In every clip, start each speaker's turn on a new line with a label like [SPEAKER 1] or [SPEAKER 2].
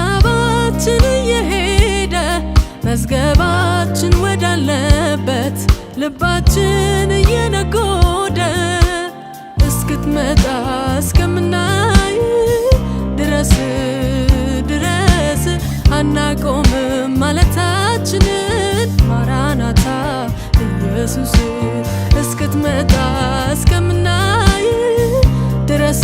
[SPEAKER 1] ሐሳባችን የሄደ መዝገባችን ወዳለበት ልባችን የነጎደ እስክትመጣ እስከምናይ ድረስ አናቆምም ማለታችንን ማራናታ ኢየሱስ እስክትመጣ እስከምናይ ድረስ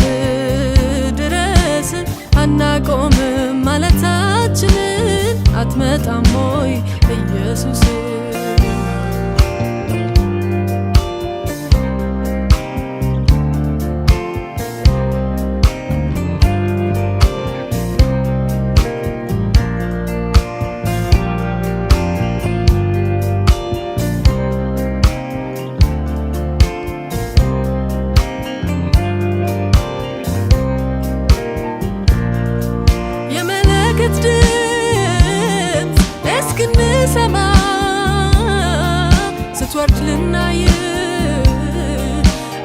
[SPEAKER 1] አናቆምም ማለታችንን አትመጣም ሆይ ኢየሱስ እስክንሰማ ስትወርድ ልናይ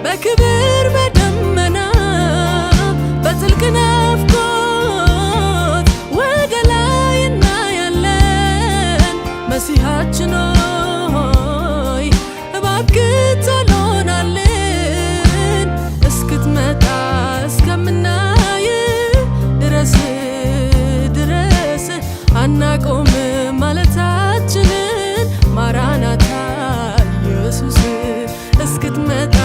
[SPEAKER 1] በክብር በደመና በጥልቅ ናፍቆት ወደ ላይ እናያለን። መሲሐችን ሆይ እባክህ ቶሎናልን እስክትመጣ እስከምናይ ድረስ አናቆምም ማለታችንን ማራናታ ኢየሱስ እስክትመጣ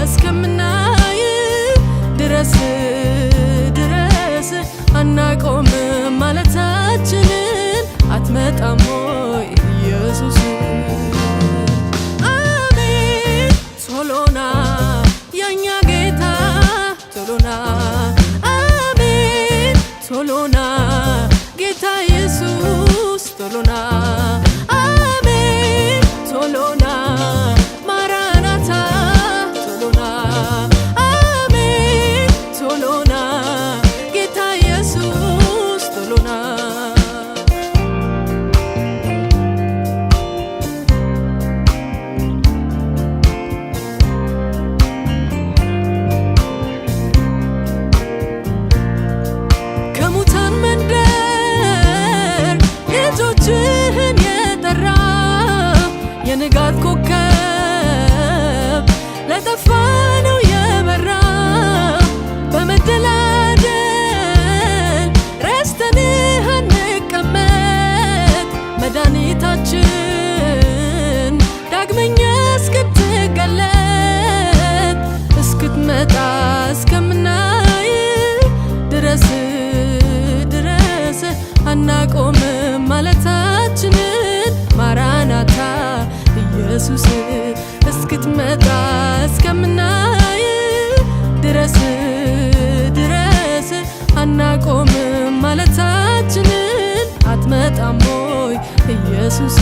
[SPEAKER 1] እስከምናይ ድረስ አናቆምም ማለታችንን አትመጣም ሆይ ኢየሱስ አሜን ቶሎና የኛ ጌታ ቶሎና አሜን ቶሎና ጌታ ኢየሱስ ቶሎና አሜን ቶሎና ማራናታ ቶሎና አሜን ቶሎና ጌታ ኢየሱስ ቶሎና ከሙታን መንደር ልጆችህን የጠራ የንጋት ኮከብ ለጠፋነው የበራ በመደላደል ረስተንህ አንቀመጥ መድኃኒታችን ዳግመኛ እስክትገለጥ እስክትመጣ እስከምናይ ድረስ አናቆምም ማለታችንን ማራናታ ኢየሱስ እስክትመጣ እስከምናይ ድረስ አናቆምም ማለታችንን አትመጣም ሆይ ኢየሱስ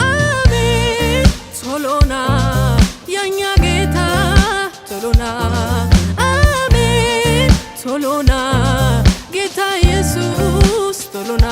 [SPEAKER 1] አሜን ቶሎና የኛ ጌታ ቶሎና አሜን ቶሎና ጌታ ኢየሱስ ቶሎና